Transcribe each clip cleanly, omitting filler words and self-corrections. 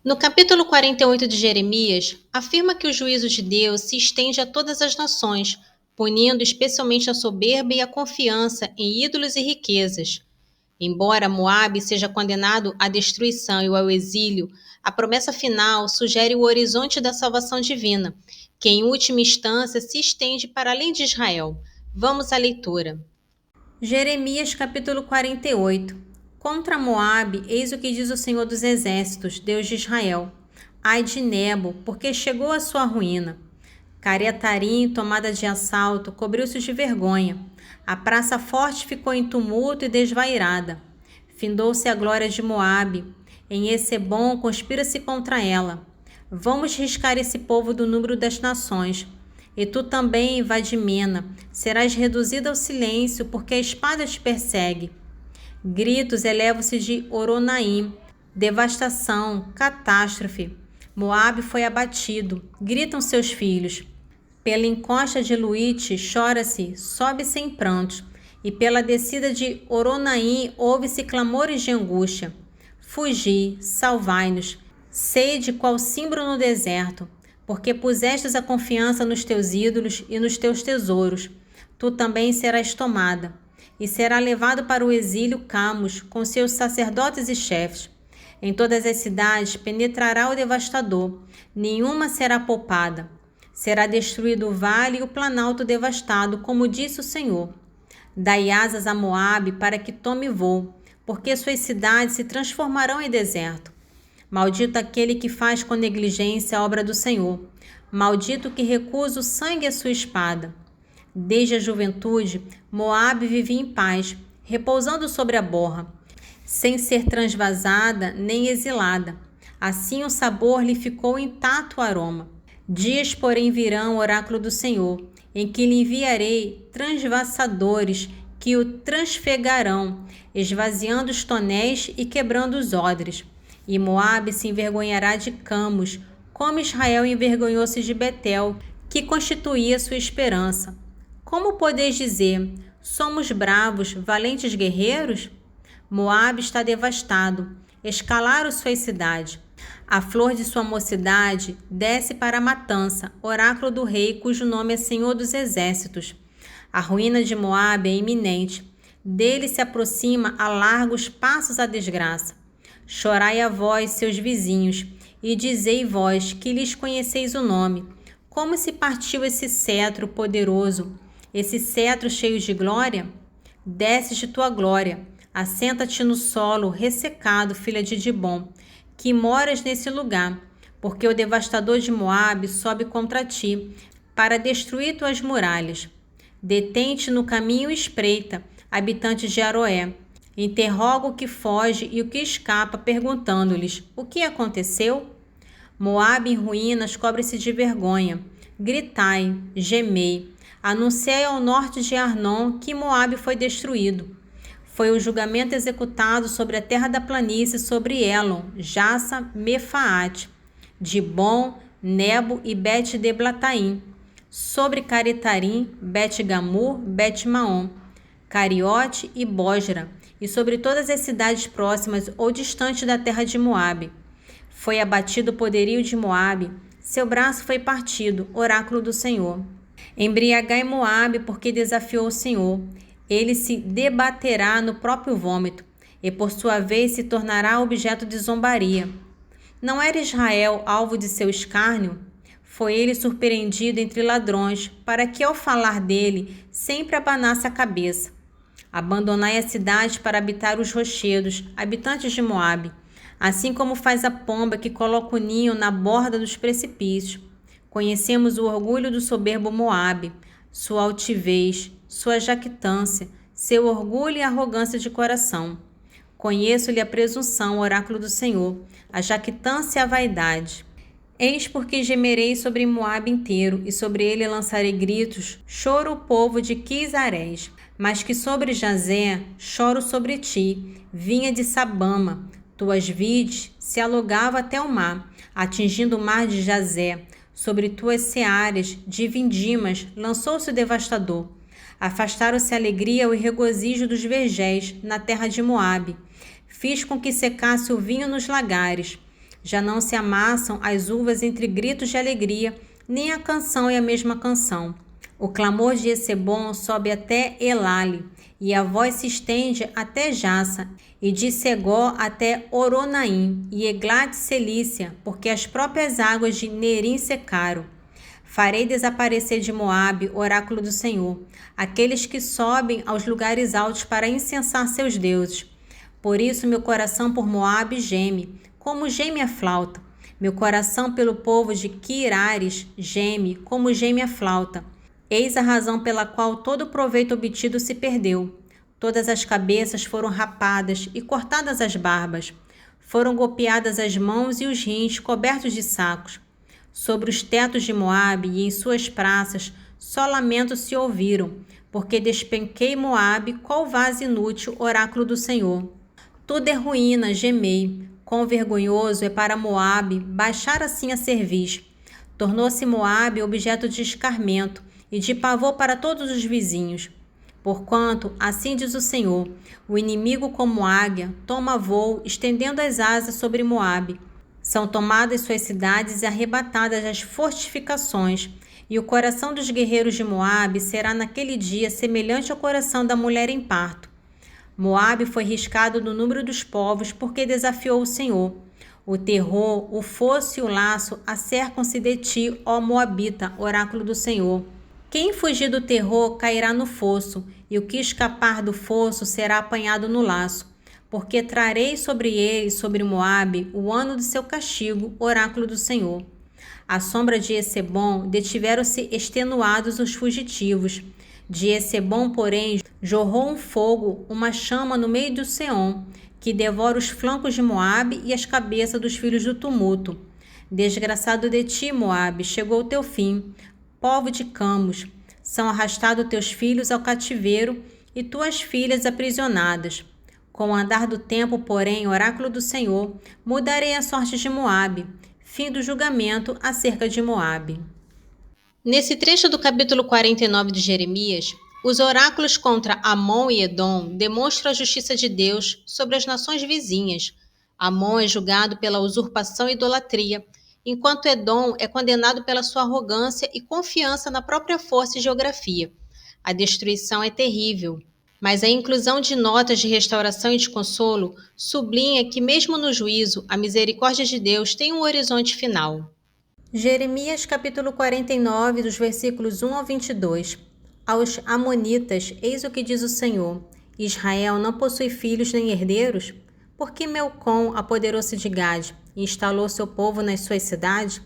No capítulo 48 de Jeremias, afirma que o juízo de Deus se estende a todas as nações, punindo especialmente a soberba e a confiança em ídolos e riquezas. Embora Moabe seja condenado à destruição e ao exílio, a promessa final sugere o horizonte da salvação divina, que em última instância se estende para além de Israel. Vamos à leitura. Jeremias capítulo 48. Contra Moabe, eis o que diz o Senhor dos Exércitos, Deus de Israel. Ai de Nebo, porque chegou a sua ruína. Cariatarim, tomada de assalto, cobriu-se de vergonha. A praça forte ficou em tumulto e desvairada. Findou-se a glória de Moabe. Em Essebom conspira-se contra ela. Vamos riscar esse povo do número das nações. E tu também, Vadimena, serás reduzida ao silêncio, porque a espada te persegue. Gritos elevam-se de Oronaim, devastação, catástrofe. Moabe foi abatido, gritam seus filhos. Pela encosta de Luite chora-se, sobe-se em prantos, e pela descida de Oronaim ouve-se clamores de angústia. Fugi, salvai-nos, sede qual cimbro no deserto, porque pusestes a confiança nos teus ídolos e nos teus tesouros. Tu também serás tomada, e será levado para o exílio Camus, com seus sacerdotes e chefes. Em todas as cidades penetrará o devastador, nenhuma será poupada. Será destruído o vale e o planalto devastado, como disse o Senhor. Dai asas a Moabe para que tome voo, porque suas cidades se transformarão em deserto. Maldito aquele que faz com negligência a obra do Senhor. Maldito que recusa o sangue à sua espada. Desde a juventude, Moabe vivia em paz, repousando sobre a borra, sem ser transvasada nem exilada. Assim o sabor lhe ficou intacto o aroma. Dias, porém, virão, oráculo do Senhor, em que lhe enviarei transvassadores que o transfegarão, esvaziando os tonéis e quebrando os odres. E Moabe se envergonhará de Camus, como Israel envergonhou-se de Betel, que constituía sua esperança. Como podeis dizer, somos bravos, valentes guerreiros? Moabe está devastado, escalaram suas cidades. A flor de sua mocidade desce para a matança, oráculo do rei, cujo nome é Senhor dos Exércitos. A ruína de Moabe é iminente. Dele se aproxima a largos passos a desgraça. Chorai a vós, seus vizinhos, e dizei vós, que lhes conheceis o nome. Como se partiu esse cetro poderoso, esse cetro cheio de glória? Desces de tua glória, assenta-te no solo ressecado, filha de Dibom, que moras nesse lugar, porque o devastador de Moabe sobe contra ti, para destruir tuas muralhas. Detente no caminho e espreita, habitantes de Aroé. Interroga o que foge e o que escapa, perguntando-lhes: o que aconteceu? Moabe em ruínas cobre-se de vergonha. Gritai, gemei. Anunciai ao norte de Arnon que Moabe foi destruído. Foi o julgamento executado sobre a terra da planície, sobre Elon, Jassa, Mefaate, Dibom, Nebo e Bet-Deblataim, sobre Caritarim, Bet-Gamur, Bet-Maom, Cariote e Bosra, e sobre todas as cidades próximas ou distantes da terra de Moabe. Foi abatido o poderio de Moabe, seu braço foi partido, oráculo do Senhor. Embriagai Moabe, porque desafiou o Senhor. Ele se debaterá no próprio vômito, e por sua vez se tornará objeto de zombaria. Não era Israel alvo de seu escárnio? Foi ele surpreendido entre ladrões, para que ao falar dele sempre abanasse a cabeça. Abandonai a cidade para habitar os rochedos, habitantes de Moabe, assim como faz a pomba que coloca o ninho na borda dos precipícios. Conhecemos o orgulho do soberbo Moabe, sua altivez, sua jactância, seu orgulho e arrogância de coração. Conheço-lhe a presunção, oráculo do Senhor, a jactância e a vaidade. Eis porque gemerei sobre Moabe inteiro, e sobre ele lançarei gritos, choro o povo de Quisarés. Mas que sobre Jazé choro sobre ti, vinha de Sabama, tuas vides se alongava até o mar, atingindo o mar de Jazé. Sobre tuas searas de vindimas lançou-se o devastador. Afastaram-se a alegria e o regozijo dos vergéis na terra de Moabe. Fiz com que secasse o vinho nos lagares. Já não se amassam as uvas entre gritos de alegria, nem a canção é a mesma canção. O clamor de Esebom sobe até Elale, e a voz se estende até Jassa, e de Segó até Oronaim, e Eglat-Selícia, porque as próprias águas de Nerim secaram. Farei desaparecer de Moabe, oráculo do Senhor, aqueles que sobem aos lugares altos para incensar seus deuses. Por isso meu coração por Moabe geme, como geme a flauta. Meu coração pelo povo de Quirares geme, como geme a flauta. Eis a razão pela qual todo o proveito obtido se perdeu. Todas as cabeças foram rapadas e cortadas as barbas. Foram golpeadas as mãos e os rins cobertos de sacos. Sobre os tetos de Moabe e em suas praças só lamentos se ouviram, porque despenquei Moabe qual vaso inútil, oráculo do Senhor. Tudo é ruína, gemei. Quão vergonhoso é para Moabe baixar assim a cerviz. Tornou-se Moabe objeto de escarmento e de pavor para todos os vizinhos. Porquanto, assim diz o Senhor, o inimigo como águia toma voo, estendendo as asas sobre Moabe. São tomadas suas cidades e arrebatadas as fortificações, e o coração dos guerreiros de Moabe será naquele dia semelhante ao coração da mulher em parto. Moabe foi riscado do número dos povos porque desafiou o Senhor. O terror, o fosso e o laço acercam-se de ti, ó Moabita, oráculo do Senhor. Quem fugir do terror cairá no fosso, e o que escapar do fosso será apanhado no laço. Porque trarei sobre ele, sobre Moabe, o ano de seu castigo, oráculo do Senhor. À sombra de Esebom detiveram-se extenuados os fugitivos. De Esebom, porém, jorrou um fogo, uma chama no meio do Seom, que devora os flancos de Moabe e as cabeças dos filhos do tumulto. Desgraçado de ti, Moabe, chegou o teu fim. Povo de Camos, são arrastados teus filhos ao cativeiro e tuas filhas aprisionadas. Com o andar do tempo, porém, oráculo do Senhor, mudarei a sorte de Moabe. Fim do julgamento acerca de Moabe. Nesse trecho do capítulo 49 de Jeremias, os oráculos contra Amon e Edom demonstram a justiça de Deus sobre as nações vizinhas. Amon é julgado pela usurpação e idolatria, enquanto Edom é condenado pela sua arrogância e confiança na própria força e geografia. A destruição é terrível, mas a inclusão de notas de restauração e de consolo sublinha que, mesmo no juízo, a misericórdia de Deus tem um horizonte final. Jeremias capítulo 49, dos versículos 1 ao 22. Aos amonitas, eis o que diz o Senhor: Israel não possui filhos nem herdeiros? Porque Melcom apoderou-se de Gade e instalou seu povo nas suas cidades?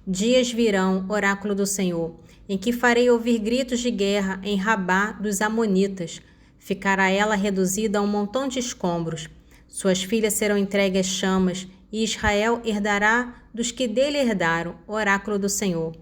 Dias virão, oráculo do Senhor, em que farei ouvir gritos de guerra em Rabá dos amonitas. Ficará ela reduzida a um montão de escombros. Suas filhas serão entregues às chamas, e Israel herdará dos que dele herdaram, oráculo do Senhor.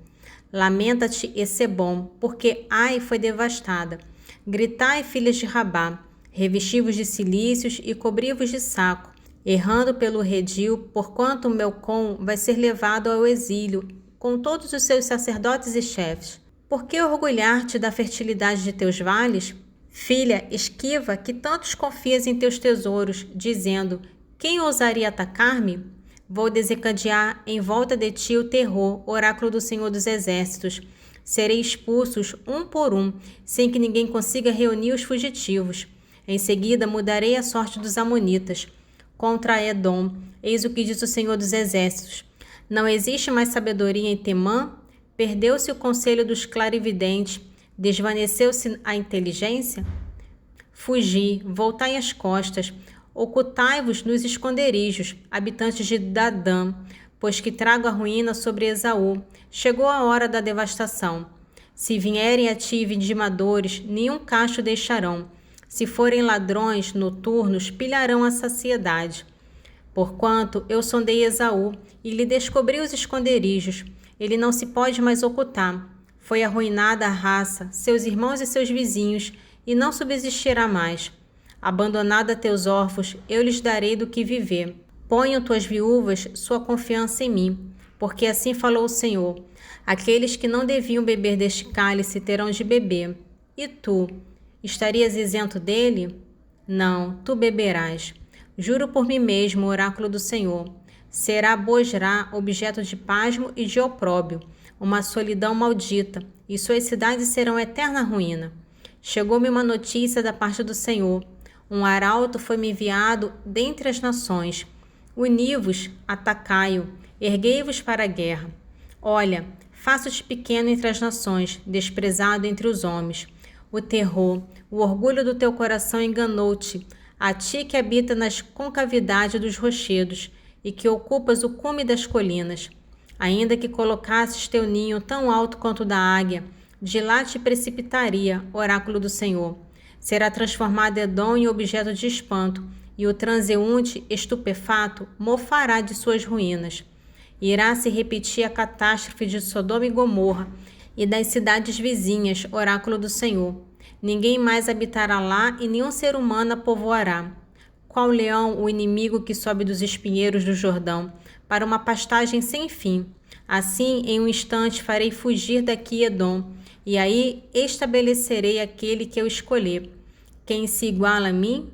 Lamenta-te, Esebom, porque Ai foi devastada. Gritai, filhas de Rabá, revesti-vos de cilícios e cobri-vos de saco, errando pelo redil, porquanto Melcom vai ser levado ao exílio, com todos os seus sacerdotes e chefes. Por que orgulhar-te da fertilidade de teus vales? Filha, esquiva, que tantos confias em teus tesouros, dizendo: quem ousaria atacar-me? Vou desencadear em volta de ti o terror, oráculo do Senhor dos Exércitos. Serei expulsos um por um, sem que ninguém consiga reunir os fugitivos. Em seguida mudarei a sorte dos amonitas. Contra Edom, eis o que diz o Senhor dos Exércitos. Não existe mais sabedoria em Temã? Perdeu-se o conselho dos clarividentes, desvaneceu-se a inteligência? Fugi, voltai as costas, ocultai-vos nos esconderijos, habitantes de Dadã, pois que trago a ruína sobre Esaú. Chegou a hora da devastação. Se vierem a ti vindimadores, nenhum cacho deixarão. Se forem ladrões noturnos, pilharão a saciedade. Porquanto eu sondei Esaú e lhe descobri os esconderijos. Ele não se pode mais ocultar. Foi arruinada a raça, seus irmãos e seus vizinhos, e não subsistirá mais. Abandonada a teus órfãos, eu lhes darei do que viver. Ponham tuas viúvas sua confiança em mim, porque assim falou o Senhor. Aqueles que não deviam beber deste cálice terão de beber. E tu, estarias isento dele? Não, tu beberás. Juro por mim mesmo, oráculo do Senhor. Será Bosra objeto de pasmo e de opróbrio, uma solidão maldita, e suas cidades serão eterna ruína. Chegou-me uma notícia da parte do Senhor. Um arauto foi-me enviado dentre as nações. Uni-vos, atacai-o, erguei-vos para a guerra. Olha, faço-te pequeno entre as nações, desprezado entre os homens. O terror, o orgulho do teu coração enganou-te, a ti que habita nas concavidades dos rochedos e que ocupas o cume das colinas. Ainda que colocasses teu ninho tão alto quanto o da águia, de lá te precipitaria, oráculo do Senhor. Será transformado Edom em objeto de espanto, e o transeunte estupefato mofará de suas ruínas. Irá se repetir a catástrofe de Sodoma e Gomorra e das cidades vizinhas, oráculo do Senhor. Ninguém mais habitará lá e nenhum ser humano a povoará. Qual leão o inimigo que sobe dos espinheiros do Jordão, para uma pastagem sem fim. Assim, em um instante farei fugir daqui Edom, e aí estabelecerei aquele que eu escolher. Quem se iguala a mim?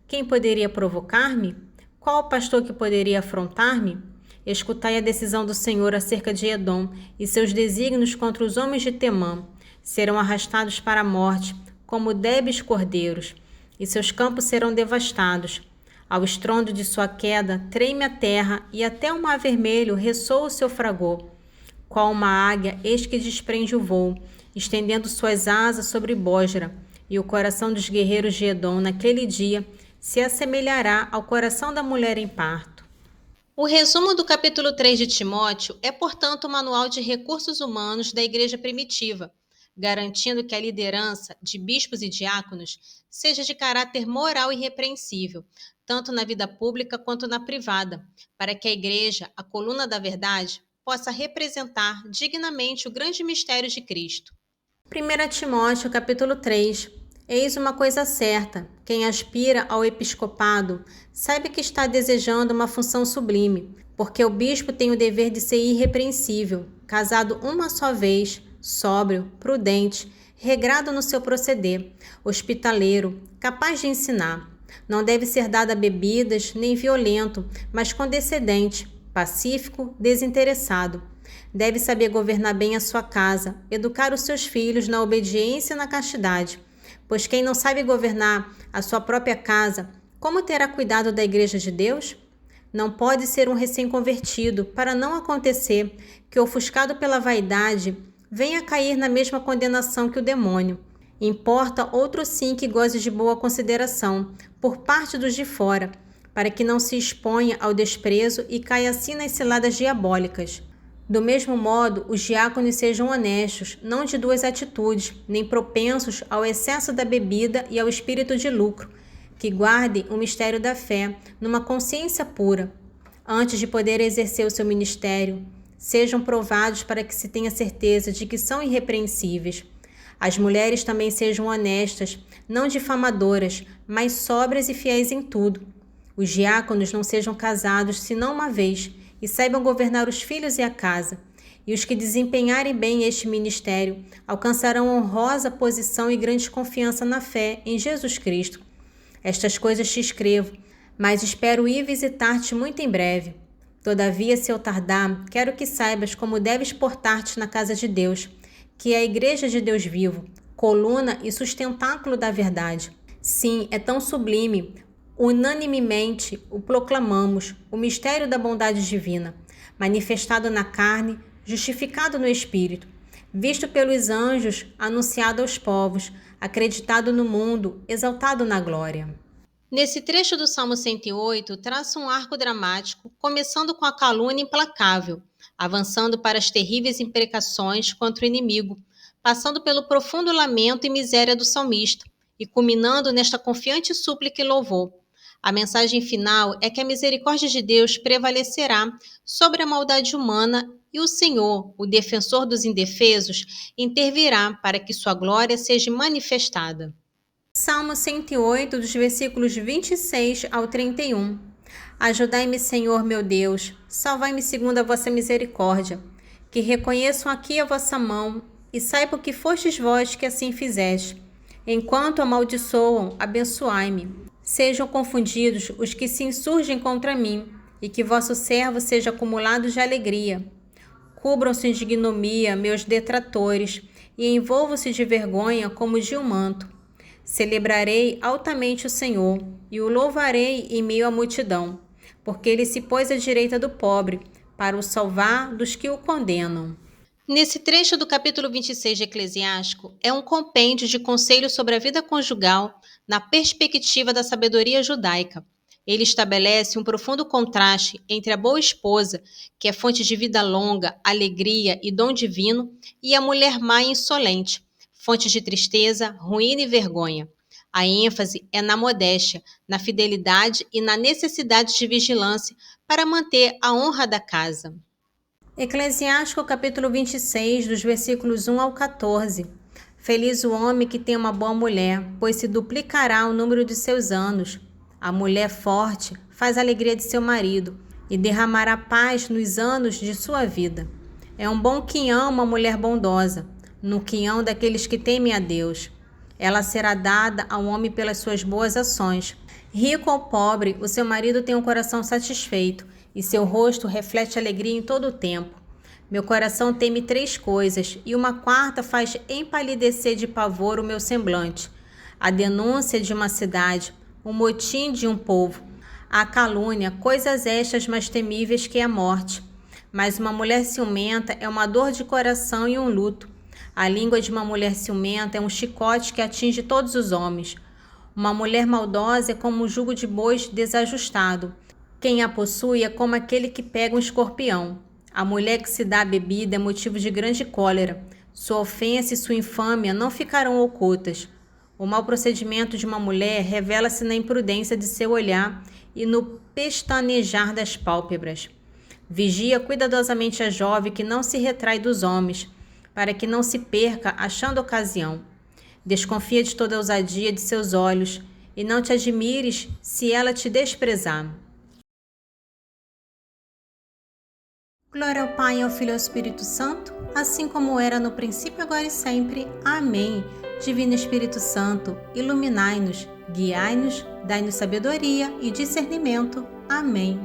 Quem poderia provocar-me? Qual o pastor que poderia afrontar-me? Escutai a decisão do Senhor acerca de Edom e seus desígnios contra os homens de Temã. Serão arrastados para a morte, como débeis cordeiros, e seus campos serão devastados. Ao estrondo de sua queda, treme a terra, e até o mar vermelho ressoa o seu fragor. Qual uma águia, eis que desprende o voo, estendendo suas asas sobre Bosra, e o coração dos guerreiros de Edom naquele dia se assemelhará ao coração da mulher em parto. O resumo do capítulo 3 de Timóteo é, portanto, o manual de recursos humanos da igreja primitiva, garantindo que a liderança de bispos e diáconos seja de caráter moral e irrepreensível, tanto na vida pública quanto na privada, para que a igreja, a coluna da verdade, possa representar dignamente o grande mistério de Cristo. 1 Timóteo, capítulo 3. Eis uma coisa certa, quem aspira ao episcopado, saiba que está desejando uma função sublime, porque o bispo tem o dever de ser irrepreensível, casado uma só vez, sóbrio, prudente, regrado no seu proceder, hospitaleiro, capaz de ensinar. Não deve ser dado a bebidas, nem violento, mas condescendente, pacífico, desinteressado. Deve saber governar bem a sua casa, educar os seus filhos na obediência e na castidade. Pois quem não sabe governar a sua própria casa, como terá cuidado da igreja de Deus? Não pode ser um recém-convertido, para não acontecer que, ofuscado pela vaidade, venha a cair na mesma condenação que o demônio. Importa outro sim que goze de boa consideração, por parte dos de fora, para que não se exponha ao desprezo e caia assim nas ciladas diabólicas. Do mesmo modo, os diáconos sejam honestos, não de duas atitudes, nem propensos ao excesso da bebida e ao espírito de lucro, que guardem o mistério da fé numa consciência pura. Antes de poder exercer o seu ministério, sejam provados para que se tenha certeza de que são irrepreensíveis. As mulheres também sejam honestas, não difamadoras, mas sóbrias e fiéis em tudo. Os diáconos não sejam casados senão uma vez, e saibam governar os filhos e a casa. E os que desempenharem bem este ministério alcançarão honrosa posição e grande confiança na fé em Jesus Cristo. Estas coisas te escrevo, mas espero ir visitar-te muito em breve. Todavia, se eu tardar, quero que saibas como deves portar-te na casa de Deus, que é a igreja de Deus vivo, coluna e sustentáculo da verdade. Sim, é tão sublime, unanimemente o proclamamos, o mistério da bondade divina, manifestado na carne, justificado no Espírito, visto pelos anjos, anunciado aos povos, acreditado no mundo, exaltado na glória. Nesse trecho do Salmo 108, traça um arco dramático, começando com a calúnia implacável, avançando para as terríveis imprecações contra o inimigo, passando pelo profundo lamento e miséria do salmista, e culminando nesta confiante súplica e louvor. A mensagem final é que a misericórdia de Deus prevalecerá sobre a maldade humana e o Senhor, o defensor dos indefesos, intervirá para que sua glória seja manifestada. Salmo 108, dos versículos 26 ao 31. Ajudai-me, Senhor meu Deus, salvai-me segundo a vossa misericórdia, que reconheçam aqui a vossa mão e saibam que fostes vós que assim fizeste. Enquanto amaldiçoam, abençoai-me. Sejam confundidos os que se insurgem contra mim, e que vosso servo seja acumulado de alegria. Cubram-se de ignomia meus detratores, e envolvam-se de vergonha como de um manto. Celebrarei altamente o Senhor, e o louvarei em meio à multidão, porque ele se pôs à direita do pobre, para o salvar dos que o condenam. Nesse trecho do capítulo 26 de Eclesiástico, é um compêndio de conselhos sobre a vida conjugal na perspectiva da sabedoria judaica. Ele estabelece um profundo contraste entre a boa esposa, que é fonte de vida longa, alegria e dom divino, e a mulher má e insolente, fonte de tristeza, ruína e vergonha. A ênfase é na modéstia, na fidelidade e na necessidade de vigilância para manter a honra da casa. Eclesiástico capítulo 26, dos versículos 1 ao 14. Feliz o homem que tem uma boa mulher, pois se duplicará o número de seus anos. A mulher forte faz a alegria de seu marido e derramará paz nos anos de sua vida. É um bom quinhão uma mulher bondosa, no quinhão daqueles que temem a Deus. Ela será dada ao homem pelas suas boas ações. Rico ou pobre, o seu marido tem um coração satisfeito, e seu rosto reflete alegria em todo o tempo. Meu coração teme 3 coisas, e uma quarta faz empalidecer de pavor o meu semblante: a denúncia de uma cidade, o motim de um povo, a calúnia, coisas estas mais temíveis que a morte. Mas uma mulher ciumenta é uma dor de coração e um luto. A língua de uma mulher ciumenta é um chicote que atinge todos os homens. Uma mulher maldosa é como um jugo de bois desajustado. Quem a possui é como aquele que pega um escorpião. A mulher que se dá a bebida é motivo de grande cólera. Sua ofensa e sua infâmia não ficarão ocultas. O mau procedimento de uma mulher revela-se na imprudência de seu olhar e no pestanejar das pálpebras. Vigia cuidadosamente a jovem que não se retrai dos homens, para que não se perca achando ocasião. Desconfia de toda a ousadia de seus olhos, e não te admires se ela te desprezar. Glória ao Pai, ao Filho e ao Espírito Santo, assim como era no princípio, agora e sempre. Amém. Divino Espírito Santo, iluminai-nos, guiai-nos, dai-nos sabedoria e discernimento. Amém.